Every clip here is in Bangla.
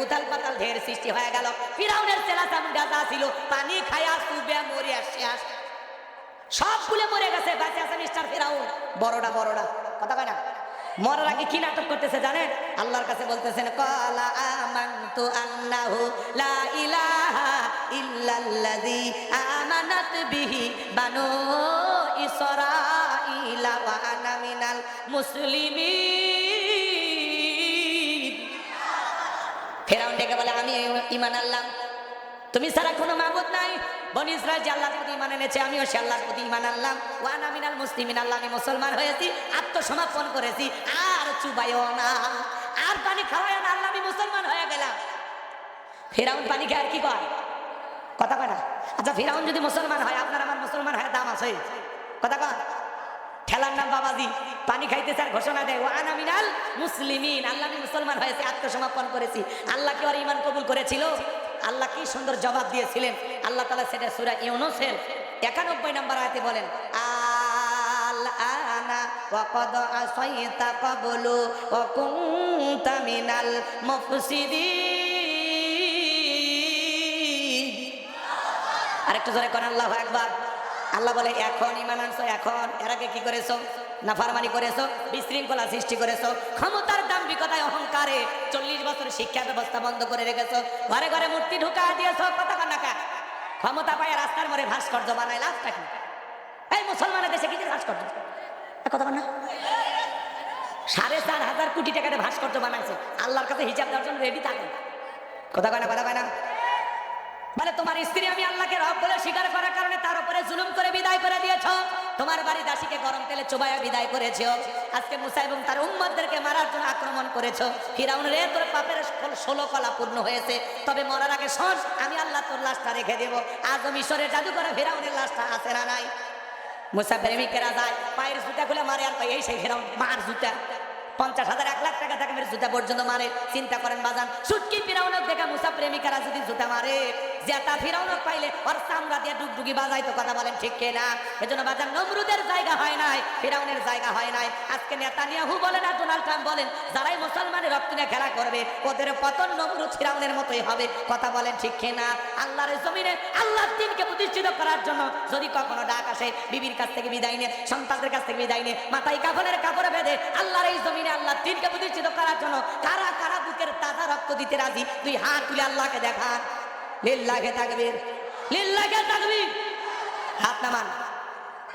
উথাল পাতাল ঢের সৃষ্টি হয়ে গেল। ফিরাউনের ছেলা চামুন্ডা যা ছিল পানি খায়া সুবে মরে শেষ, সবগুলো মরে গেছে, বাঁচে আছে মিস্টার ফিরাউন বড়টা কথা কয় না। মরার আগে কি নাটক করতেছে জানেন? আল্লাহর কাছে বলতেছেন ক্বালা আমানতু আন্নাহু লা ইলাহা ইল্লাল্লাযী আমানাত বিহি বানু ইসরাঈলা ওয়া আনা মিনাল মুসলিমিন। ফিরাউন ডেকে বলে আমি ঈমান আনলাম, তুমি ছাড়া কোনো মাবুদ নাই। বনি ইসরাইল যে আল্লাহর প্রতি ঈমান এনেছে, আমিও সে আল্লাহর প্রতি ঈমান আনলাম। ওয়া আনা মিনাল মুসলিমিন, আল্লাহ আমি মুসলমান হয়েছি, আত্মসমর্পণ করেছি। আর চুবাইও না, আর পানি খাওয়ায় না, আল্লাহ আমি মুসলমান হয়ে গেলাম। ফিরাউন পানি খেয়ে আর কি কয়? কথা কয় না। আচ্ছা ফিরাউন যদি মুসলমান হয়, আপনার আমার মুসলমান হয় দাম আছে? কথা কয়। ঠেলার নাম বাবাজি, পানি খাইতেছে আর ঘোষণা দেয় ওয়া আনা মিনাল মুসলিমিন, আল্লাহ আমি মুসলমান হয়েছি, আত্মসমর্পণ করেছি। আল্লাহ কি আর ঈমান কবুল করেছিল? আল্লাহ কি সুন্দর জবাব দিয়েছিলেন। আল্লাহ তাআলা সেটা সূরা ইউনূসের 91 নম্বর আয়াতে বলেন আল আনা ওয়া ক্বাদ আসাইতা ক্বাবলু ওয়া কুনতা মিনাল মুফসিদিন। আরেকটু জোরে কোন আল্লাহু আকবার। আল্লাহ বলে এখন ঈমান আনছো, এখন এর আগে কি করেছো? নাফরমানি করেছো, বিশৃঙ্খলা সৃষ্টি করেছো, ক্ষমতার দাম্ভিকতায় অহংকারে 40 বছর শিক্ষা ব্যবস্থা বন্ধ করে রেখেছো, ঘরে ঘরে মূর্তি ঢুকা দিয়েছো। কথা কন না কা? ক্ষমতা পায় রাস্তার মোড়ে ভাস্কর্য বানায়, লাভটা কি? এই মুসলমানের দেশে কি ভাস্কর্য? কথা কন না। 4,500 কোটি টাকাতে ভাস্কর্য বানাইছে, আল্লাহর কাছে হিসাব দেওয়ার জন্য রেডি থাকেন। কথা কয় না, কথা কয় না। বলে তোমার স্ত্রী আমি আল্লাহকে রব বলে স্বীকার করার কারণে তার উপরে জুলুম করে বিদায় করে দিয়েছো। তোমার বাড়ি দাসীকে গরম তেলে চুবাইয়া বিদায় করেছো। আজকে মুসা এবং তার উম্মতদেরকে মারার জন্য আক্রমণ করেছো। ফিরাউন রে, তোর পাপের 16 কলা পূর্ণ হয়েছে, তবে মরার আগে শোন, আমি আল্লাহ তোর লাশটা রেখে দেব। আজ মিশরের জাদুঘরে ফিরাউনের লাশটা আছে না নাই? মুসা প্রেমিকেরা যায়, পায়ের জুতা খুলে মারে, আর এই সেই ফিরাউন মার জুতা 50,000 1 লাখ টাকা থাকে মেরে জুতা পর্যন্ত মারে। চিন্তা করেন বাজান, সুটকি ফিরাউনক দেখা মুসা প্রেমিকারা যদি জুতা মারে, জেতা ফিরাউনক পাইলে ওর চামড়া দিয়ে ডুগডুগি বাজাইতো। কথা বলেন ঠিক কিনা? এজন্য বাজান নমরুদের জায়গা হয় নাই, ফিরাউনের জায়গা হয় নাই। আজকে নেতানিয়াহু বলেন আর ডোনাল্ড ট্রাম্প বলেন, যারাই মুসলমানের রক্ত নিয়ে খেলা করবে ওদের পতন নমরুদ ফিরাউনের মতোই হবে। কথা বলেন ঠিক কিনা? আল্লাহর জমিনে আল্লাহর দ্বীনকে প্রতিষ্ঠিত করার জন্য যদি কখনো ডাক আসে, বিবির কাছ থেকে বিদায় নে, সন্তানদের কাছ থেকে বিদায় নে, মাথায় কাফনের কাপড় বেঁধে আল্লাহর এই জমিনে আল্লাহর দ্বীনকে প্রতিষ্ঠিত করার জন্য কারা কারা বুকের তাজা রক্ত দিতে রাজি? তুই হাত তুলে আল্লাহকে দেখান। লিল্লাহি তাকবীর, লিল্লাহি তাকবীর। হাত নামান।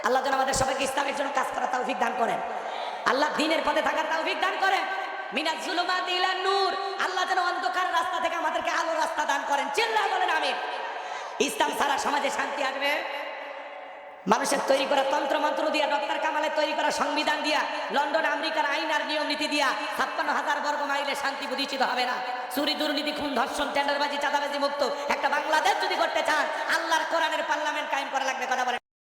আল্লাহ যেন আমাদের সবাইকে ইসলামের জন্য কাজ করার তৌফিক দান করেন। আল্লাহ দ্বীনের পথে থাকার তৌফিক দান করেন। মিনাজ জুলুমাতি ইলান নূর, আল্লাহ যেন অন্ধকার রাস্তা থেকে আমাদেরকে আলোর রাস্তা দান করেন। চিল্লায়া বলেন আমিন। ইসলাম ছাড়া সমাজে শান্তি আসবে? মানুষের তৈরি করা তন্ত্র মন্ত্র দিয়া, ডক্টর কামালের তৈরি করা সংবিধান দিয়া, লন্ডন আমেরিকার আইন আর নিয়ম নীতি দিয়া 56,000 বর্গ মাইলে শান্তি প্রতিষ্ঠিত হবে না। চুরি দুর্নীতি খুন ধর্ষণ টেন্ডারবাজি চাঁদাবাজি মুক্ত একটা বাংলাদেশ যদি করতে চান,